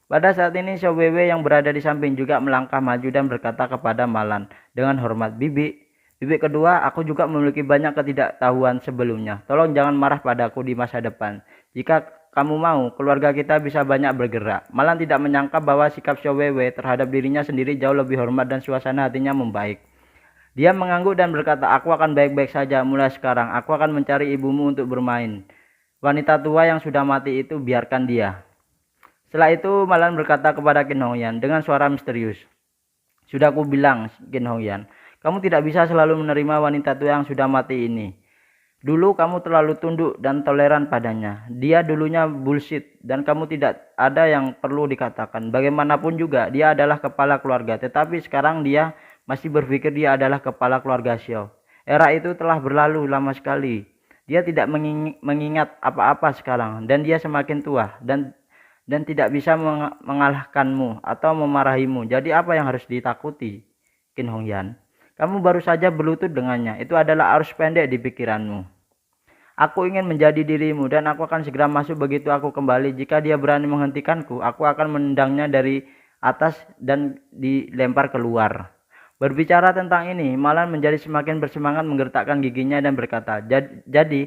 Pada saat ini Sowewe yang berada di samping juga melangkah maju dan berkata kepada Malan dengan hormat, Bibi kedua, aku juga memiliki banyak ketidaktahuan sebelumnya. Tolong jangan marah padaku di masa depan. Jika kamu mau, keluarga kita bisa banyak bergerak. Malan tidak menyangka bahwa sikap Sowewe terhadap dirinya sendiri jauh lebih hormat dan suasana hatinya membaik. Dia mengangguk dan berkata, aku akan baik-baik saja mulai sekarang. Aku akan mencari ibumu untuk bermain. Wanita tua yang sudah mati itu biarkan dia. Setelah itu Malan berkata kepada Qin Hongyan dengan suara misterius, sudah aku bilang Qin Hongyan, kamu tidak bisa selalu menerima wanita tua yang sudah mati ini. Dulu kamu terlalu tunduk dan toleran padanya. Dia dulunya bullshit dan kamu tidak ada yang perlu dikatakan. Bagaimanapun juga dia adalah kepala keluarga. Tetapi sekarang dia masih berpikir dia adalah kepala keluarga Xiao. Era itu telah berlalu lama sekali. Dia tidak mengingat apa-apa sekarang dan dia semakin tua dan tidak bisa mengalahkanmu atau memarahimu. Jadi apa yang harus ditakuti, Qin Hongyan? Kamu baru saja berlutut dengannya. Itu adalah arus pendek di pikiranmu. Aku ingin menjadi dirimu dan aku akan segera masuk begitu aku kembali. Jika dia berani menghentikanku, aku akan menendangnya dari atas dan dilempar keluar. Berbicara tentang ini, Malan menjadi semakin bersemangat menggertakkan giginya dan berkata, jadi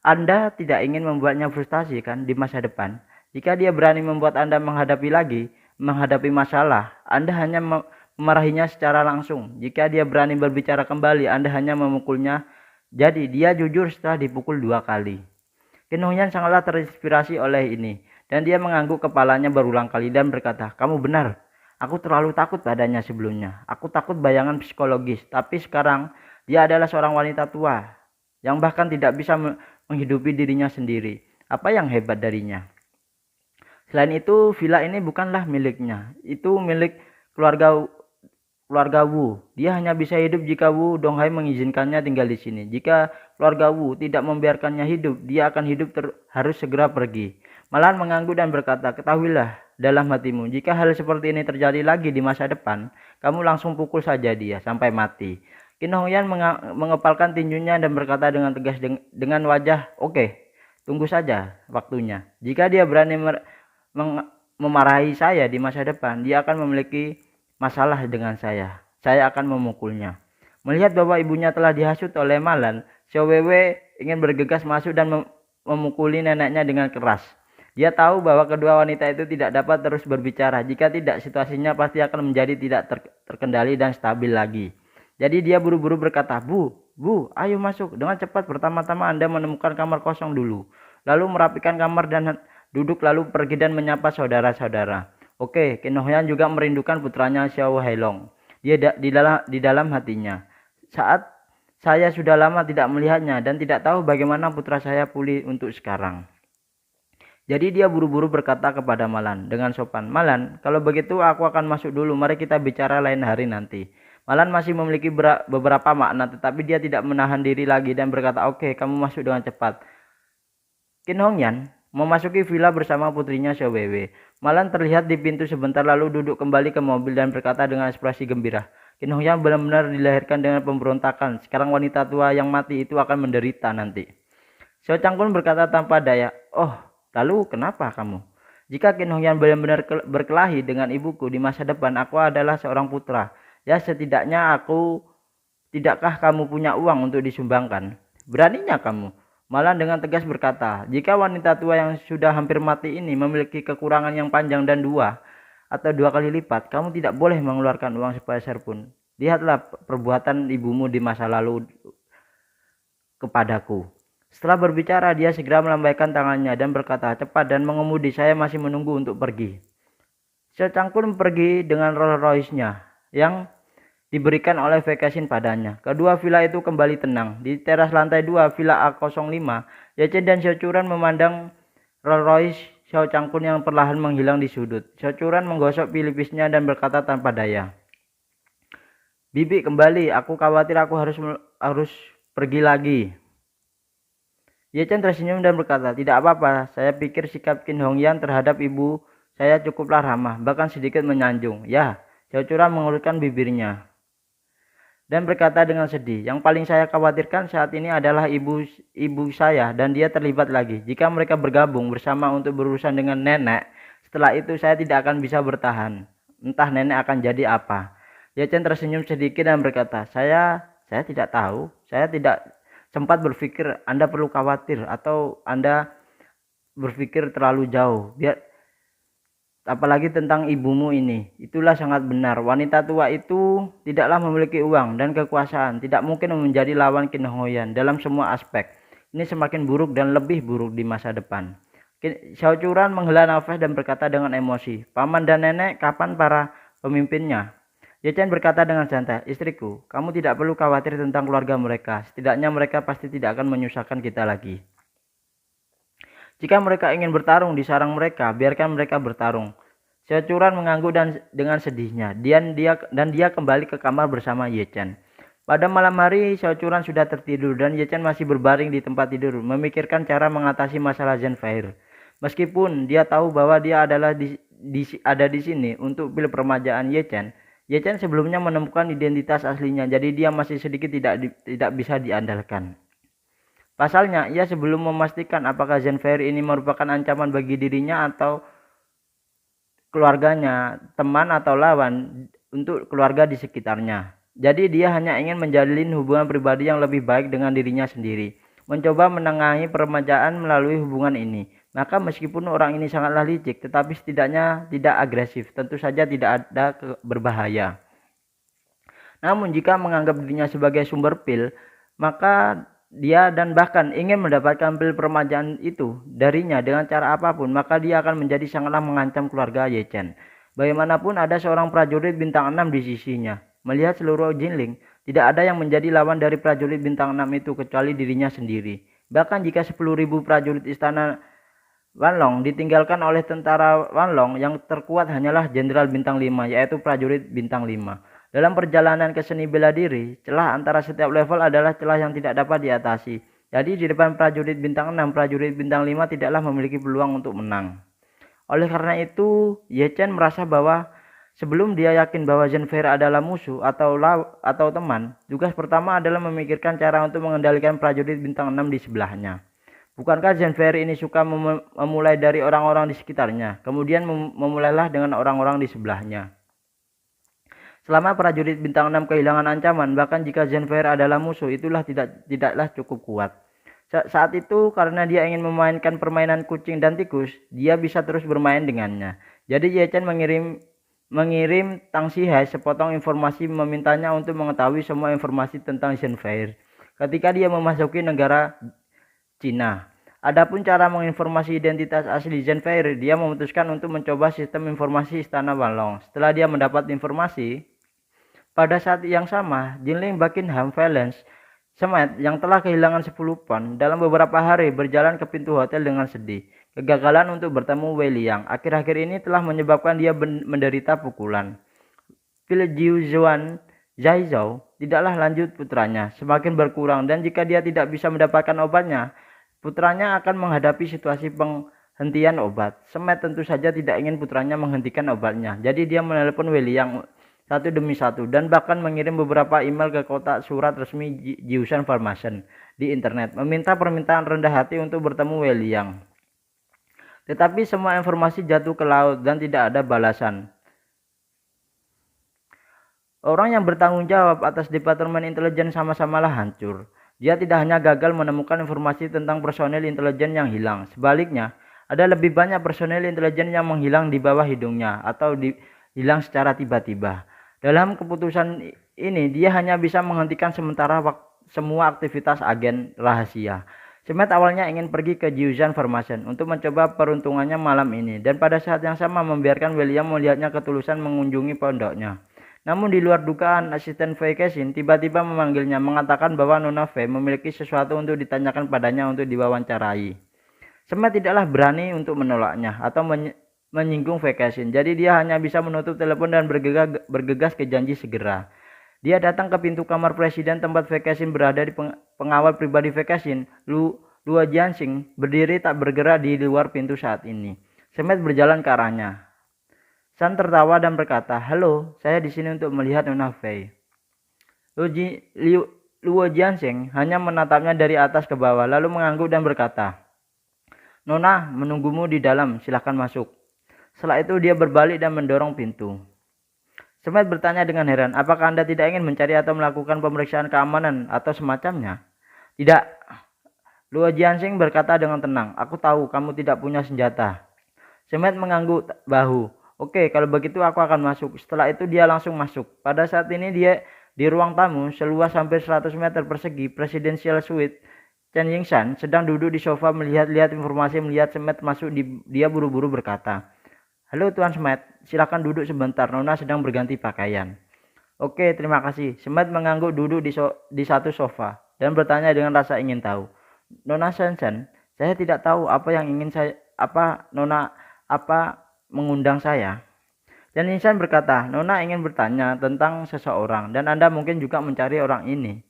Anda tidak ingin membuatnya frustasi kan di masa depan? Jika dia berani membuat Anda menghadapi masalah, Anda hanya memarahinya secara langsung. Jika dia berani berbicara kembali, Anda hanya memukulnya. Jadi dia jujur setelah dipukul 2 kali. Qin Hongyan sangatlah terinspirasi oleh ini. Dan dia mengangguk kepalanya berulang kali dan berkata, kamu benar. Aku terlalu takut padanya sebelumnya. Aku takut bayangan psikologis. Tapi sekarang dia adalah seorang wanita tua yang bahkan tidak bisa menghidupi dirinya sendiri. Apa yang hebat darinya? Selain itu, villa ini bukanlah miliknya. Itu milik keluarga Wu. Dia hanya bisa hidup jika Wu Donghai mengizinkannya tinggal di sini. Jika keluarga Wu tidak membiarkannya hidup, dia akan harus segera pergi. Malan mengangguk dan berkata, ketahuilah dalam hatimu, jika hal seperti ini terjadi lagi di masa depan, kamu langsung pukul saja dia sampai mati. Qin Hongyan mengepalkan tinjunya dan berkata dengan tegas dengan wajah, oke, tunggu saja waktunya. Jika dia berani memarahi saya di masa depan, dia akan memiliki masalah dengan saya. Saya akan memukulnya. Melihat bahwa ibunya telah dihasut oleh Malan, Xiaowewe ingin bergegas masuk dan memukuli neneknya dengan keras. Dia tahu bahwa kedua wanita itu tidak dapat terus berbicara. Jika tidak, situasinya pasti akan menjadi tidak terkendali dan stabil lagi. Jadi dia buru-buru berkata, Bu, ayo masuk. Dengan cepat, pertama-tama Anda menemukan kamar kosong dulu. Lalu merapikan kamar dan duduk lalu pergi dan menyapa saudara-saudara. Oke, Qin Hongyan juga merindukan putranya Xiao Hailong. Dia di dalam hatinya. Saat saya sudah lama tidak melihatnya dan tidak tahu bagaimana putra saya pulih untuk sekarang. Jadi dia buru-buru berkata kepada Malan dengan sopan, Malan, kalau begitu aku akan masuk dulu, mari kita bicara lain hari nanti. Malan masih memiliki beberapa makna, tetapi dia tidak menahan diri lagi dan berkata, oke, kamu masuk dengan cepat. Qin Hongyan memasuki villa bersama putrinya Xiaowewe. Malan terlihat di pintu sebentar lalu duduk kembali ke mobil dan berkata dengan ekspresi gembira, Qin Hongyan benar-benar dilahirkan dengan pemberontakan. Sekarang wanita tua yang mati itu akan menderita nanti. Xiao Changkun berkata tanpa daya, oh, lalu kenapa kamu? Jika Qin Hongyan benar-benar berkelahi dengan ibuku di masa depan, aku adalah seorang putra. Ya setidaknya tidakkah kamu punya uang untuk disumbangkan? Beraninya kamu? Malan dengan tegas berkata, jika wanita tua yang sudah hampir mati ini memiliki kekurangan yang panjang dan 2 kali lipat, kamu tidak boleh mengeluarkan uang sepeser pun. Lihatlah perbuatan ibumu di masa lalu kepadaku. Setelah berbicara, dia segera melambaikan tangannya dan berkata, cepat dan mengemudi, saya masih menunggu untuk pergi. Xiao Changkun pergi dengan Rolls Royce-nya yang diberikan oleh Vacation padanya. Kedua villa itu kembali tenang. Di teras lantai 2 villa A05, Ye Chen dan Xiao Churan memandang Rolls Royce Xiao Changkun yang perlahan menghilang di sudut. Xiao Churan menggosok pelipisnya dan berkata tanpa daya, Bibi kembali, aku khawatir aku harus pergi lagi. Ye Chen tersenyum dan berkata, "Tidak apa-apa, saya pikir sikap Qin Hongyan terhadap ibu saya cukuplah ramah, bahkan sedikit menyanjung." "Ya," Xiao Churan mengulurkan bibirnya dan berkata dengan sedih, "Yang paling saya khawatirkan saat ini adalah ibu saya dan dia terlibat lagi. Jika mereka bergabung bersama untuk berurusan dengan nenek, setelah itu saya tidak akan bisa bertahan. Entah nenek akan jadi apa." Ye Chen tersenyum sedikit dan berkata, Saya tidak tahu. Saya tidak sempat berpikir Anda perlu khawatir atau Anda berpikir terlalu jauh. Apalagi tentang ibumu ini. Itulah sangat benar. Wanita tua itu tidaklah memiliki uang dan kekuasaan. Tidak mungkin menjadi lawan Qin Hongyan dalam semua aspek. Ini semakin buruk dan lebih buruk di masa depan. Xiao Churan menghela nafas dan berkata dengan emosi, "Paman dan nenek, kapan para pemimpinnya?" Ye Chen berkata dengan santai, "Istriku, kamu tidak perlu khawatir tentang keluarga mereka. Setidaknya mereka pasti tidak akan menyusahkan kita lagi. Jika mereka ingin bertarung di sarang mereka, biarkan mereka bertarung." Xiao Churan mengangguk dengan sedihnya, dan dia kembali ke kamar bersama Ye Chen. Pada malam hari, Xiao Churan sudah tertidur dan Ye Chen masih berbaring di tempat tidur, memikirkan cara mengatasi masalah Zenfire. Meskipun dia tahu bahwa dia ada di sini untuk pil permajaan Ye Chen sebelumnya menemukan identitas aslinya, jadi dia masih sedikit tidak bisa diandalkan. Pasalnya, ia sebelum memastikan apakah Zenfire ini merupakan ancaman bagi dirinya atau keluarganya, teman atau lawan untuk keluarga di sekitarnya. Jadi dia hanya ingin menjalin hubungan pribadi yang lebih baik dengan dirinya sendiri, mencoba menengahi permajaan melalui hubungan ini. Maka meskipun orang ini sangatlah licik, tetapi setidaknya tidak agresif, tentu saja tidak ada berbahaya. Namun jika menganggap dirinya sebagai sumber pil, maka dia dan bahkan ingin mendapatkan pil permajaan itu darinya dengan cara apapun, maka dia akan menjadi sangatlah mengancam keluarga Ye Chen. Bagaimanapun ada seorang prajurit bintang 6 di sisinya. Melihat seluruh Jinling, tidak ada yang menjadi lawan dari prajurit bintang 6 itu kecuali dirinya sendiri. Bahkan jika 10.000 prajurit istana Wanlong ditinggalkan oleh tentara Wanlong, yang terkuat hanyalah Jenderal Bintang 5, yaitu prajurit Bintang 5. Dalam perjalanan ke seni bela diri, celah antara setiap level adalah celah yang tidak dapat diatasi. Jadi di depan prajurit Bintang 6, prajurit Bintang 5 tidaklah memiliki peluang untuk menang. Oleh karena itu, Ye Chen merasa bahwa sebelum dia yakin bahwa Zenfire adalah musuh atau teman, tugas pertama adalah memikirkan cara untuk mengendalikan prajurit Bintang 6 di sebelahnya. Bukankah Zenfire ini suka memulai dari orang-orang di sekitarnya, kemudian memulailah dengan orang-orang di sebelahnya. Selama prajurit bintang 6 kehilangan ancaman, bahkan jika Zenfire adalah musuh, itulah tidaklah cukup kuat. Saat itu, karena dia ingin memainkan permainan kucing dan tikus, dia bisa terus bermain dengannya. Jadi Ye Chen mengirim Tang Xihai sepotong informasi, memintanya untuk mengetahui semua informasi tentang Zenfire ketika dia memasuki negara Cina. Adapun cara menginformasi identitas asli Zenfire, dia memutuskan untuk mencoba sistem informasi Istana Wanlong. Setelah dia mendapat informasi, pada saat yang sama, Jinling Buckingham Valence Semet yang telah kehilangan 10 pon dalam beberapa hari berjalan ke pintu hotel dengan sedih. Kegagalan untuk bertemu Wei Liang akhir-akhir ini telah menyebabkan dia menderita pukulan. Pil Jiu Zuan Zaizhou tidaklah lanjut putranya, semakin berkurang, dan jika dia tidak bisa mendapatkan obatnya, putranya akan menghadapi situasi penghentian obat. Semet tentu saja tidak ingin putranya menghentikan obatnya. Jadi dia menelepon Wei Liang satu demi satu dan bahkan mengirim beberapa email ke kotak surat resmi Jiusan Pharmaceutical di internet, meminta permintaan rendah hati untuk bertemu Wei Liang. Tetapi semua informasi jatuh ke laut dan tidak ada balasan. Orang yang bertanggung jawab atas Departemen Intelijen sama-samalah hancur. Dia tidak hanya gagal menemukan informasi tentang personel intelijen yang hilang, sebaliknya, ada lebih banyak personel intelijen yang menghilang di bawah hidungnya atau hilang secara tiba-tiba. Dalam keputusan ini, dia hanya bisa menghentikan sementara semua aktivitas agen rahasia. Semet awalnya ingin pergi ke Jiusan Pharmaceutical untuk mencoba peruntungannya malam ini, dan pada saat yang sama membiarkan William melihatnya ketulusan mengunjungi pondoknya. Namun di luar dugaan, asisten Fei Kexin tiba-tiba memanggilnya, mengatakan bahwa Nona Fei memiliki sesuatu untuk ditanyakan padanya untuk diwawancarai. Semet tidaklah berani untuk menolaknya atau menyinggung Fei Kexin, jadi dia hanya bisa menutup telepon dan bergegas ke janji segera. Dia datang ke pintu kamar presiden tempat Fei Kexin berada. Di pengawal pribadi Fei Kexin, Lu Luo Jianxing berdiri tak bergerak di luar pintu saat ini. Semet berjalan ke arahnya. San tertawa dan berkata, "Halo, saya di sini untuk melihat Nona Fei." Luo Jianxing hanya menatapnya dari atas ke bawah, lalu mengangguk dan berkata, "Nona menunggumu di dalam, silahkan masuk." Setelah itu dia berbalik dan mendorong pintu. Semet bertanya dengan heran, "Apakah Anda tidak ingin mencari atau melakukan pemeriksaan keamanan atau semacamnya?" "Tidak." Luo Jianxing berkata dengan tenang, "Aku tahu kamu tidak punya senjata." Semet mengangguk bahu. "Oke, kalau begitu aku akan masuk." Setelah itu dia langsung masuk. Pada saat ini dia di ruang tamu seluas hampir 100 meter persegi Presidential Suite. Chen Yingshan sedang duduk di sofa melihat-lihat informasi. Melihat Semet masuk, dia buru-buru berkata, "Halo Tuan Semet, silakan duduk sebentar, Nona sedang berganti pakaian." "Oke, terima kasih." Semet mengangguk duduk di satu sofa dan bertanya dengan rasa ingin tahu, "Nona Shensen, saya tidak tahu apa yang ingin saya, Nona mengundang saya?" Dan Insan berkata, "Nona ingin bertanya tentang seseorang dan Anda mungkin juga mencari orang ini."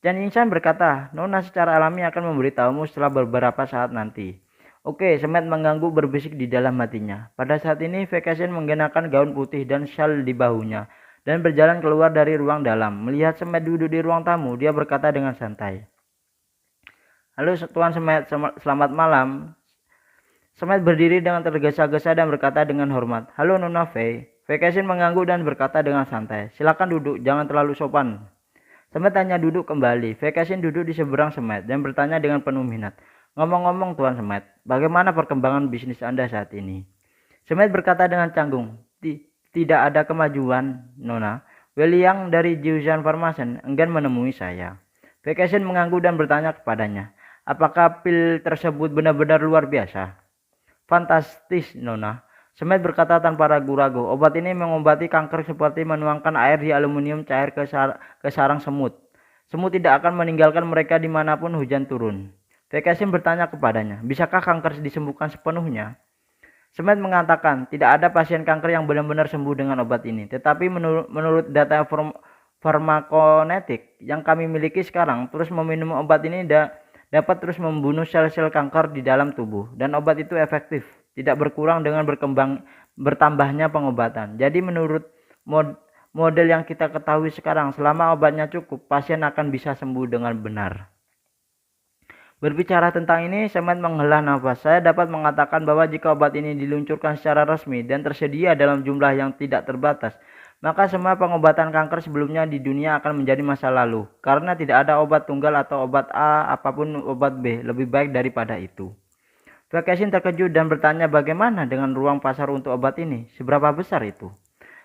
Dan Insan berkata, "Nona secara alami akan memberitahumu setelah beberapa saat nanti." "Oke," Semet mengangguk berbisik di dalam hatinya. Pada saat ini Vacation mengenakan gaun putih dan syal di bahunya dan berjalan keluar dari ruang dalam. Melihat Semet duduk di ruang tamu, dia berkata dengan santai, "Halo Tuan Semet, selamat malam." Semet berdiri dengan tergesa-gesa dan berkata dengan hormat, "Halo Nona Fei." Vacation mengangguk dan berkata dengan santai, "Silakan duduk, jangan terlalu sopan." Semet hanya duduk kembali. Vacation duduk di seberang Semet dan bertanya dengan penuh minat, "Ngomong-ngomong Tuan Semet, bagaimana perkembangan bisnis Anda saat ini?" Semet berkata dengan canggung, "Tidak ada kemajuan, Nona. Wei dari Jiusan Pharmaceutical enggan menemui saya." Vacation mengangguk dan bertanya kepadanya, "Apakah pil tersebut benar-benar luar biasa?" "Fantastis, Nona." Semet berkata tanpa ragu-ragu, "Obat ini mengobati kanker seperti menuangkan air di aluminium cair ke sarang semut. Semut tidak akan meninggalkan mereka dimanapun hujan turun." Vacation bertanya kepadanya, "Bisakah kanker disembuhkan sepenuhnya?" Semet mengatakan, "Tidak ada pasien kanker yang benar-benar sembuh dengan obat ini. Tetapi menurut data farmakonetik yang kami miliki sekarang, terus meminum obat ini dapat terus membunuh sel-sel kanker di dalam tubuh, dan obat itu efektif, tidak berkurang dengan bertambahnya pengobatan. Jadi menurut model yang kita ketahui sekarang, selama obatnya cukup, pasien akan bisa sembuh dengan benar." Berbicara tentang ini, Semet menghela nafas. "Saya dapat mengatakan bahwa jika obat ini diluncurkan secara resmi dan tersedia dalam jumlah yang tidak terbatas, maka semua pengobatan kanker sebelumnya di dunia akan menjadi masa lalu, karena tidak ada obat tunggal atau obat A apapun obat B lebih baik daripada itu." Vacation terkejut dan bertanya, "Bagaimana dengan ruang pasar untuk obat ini? Seberapa besar itu?"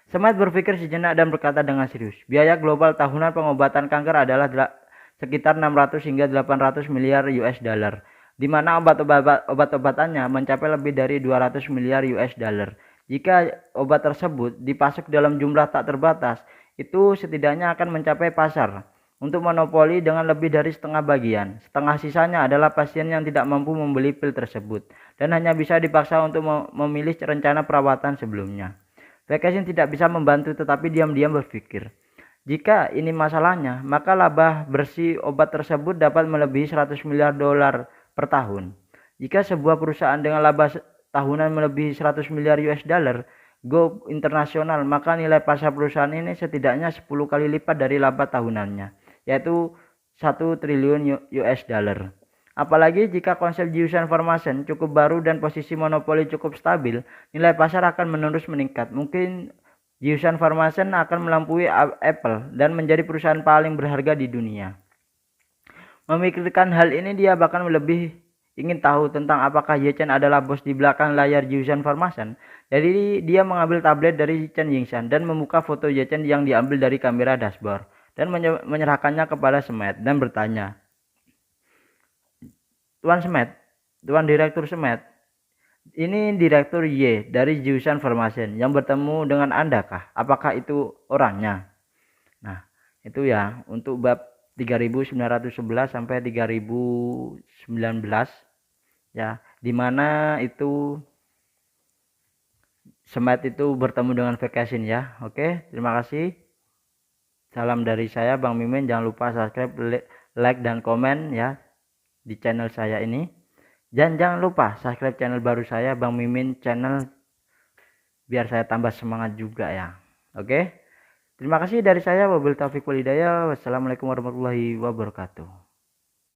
Semet berpikir sejenak dan berkata dengan serius, "Biaya global tahunan pengobatan kanker adalah sekitar 600 hingga 800 miliar US dollar, di mana obat-obatannya mencapai lebih dari 200 miliar US dollar. Jika obat tersebut dipasok dalam jumlah tak terbatas, itu setidaknya akan mencapai pasar untuk monopoli dengan lebih dari setengah bagian. Setengah sisanya adalah pasien yang tidak mampu membeli pil tersebut dan hanya bisa dipaksa untuk memilih rencana perawatan sebelumnya." Vacation tidak bisa membantu, tetapi diam-diam berpikir, jika ini masalahnya, maka laba bersih obat tersebut dapat melebihi 100 miliar dolar per tahun. Jika sebuah perusahaan dengan laba tahunan melebihi 100 miliar US dollar go internasional, maka nilai pasar perusahaan ini setidaknya 10 kali lipat dari laba tahunannya, yaitu 1 triliun US dollar. Apalagi jika konsep Jiusan Pharmaceutical cukup baru dan posisi monopoli cukup stabil, nilai pasar akan menerus meningkat. Mungkin Jiusan Pharmaceutical akan melampaui Apple dan menjadi perusahaan paling berharga di dunia. Memikirkan hal ini, dia bahkan lebih ingin tahu tentang apakah Ye Chen adalah bos di belakang layar Jiusan Pharmaceutical. Jadi dia mengambil tablet dari Chen Yingshan dan membuka foto Ye Chen yang diambil dari kamera dashboard dan menyerahkannya kepada Semet dan bertanya, "Tuan Semet, Tuan Direktur Semet, ini Direktur Y dari Jiusan Pharmaceutical yang bertemu dengan Anda kah? Apakah itu orangnya?" Nah, itu ya untuk bab 3911 sampai 3019 ya, dimana itu Semet itu bertemu dengan Vacation ya. Oke, terima kasih. Salam dari saya Bang Mimin, jangan lupa subscribe, like dan komen ya. di channel saya ini. Dan jangan lupa subscribe channel baru saya, Bang Mimin Channel, biar saya tambah semangat juga ya. Oke, terima kasih dari saya. Wabillahi taufiq wal hidayah. Wassalamualaikum warahmatullahi wabarakatuh.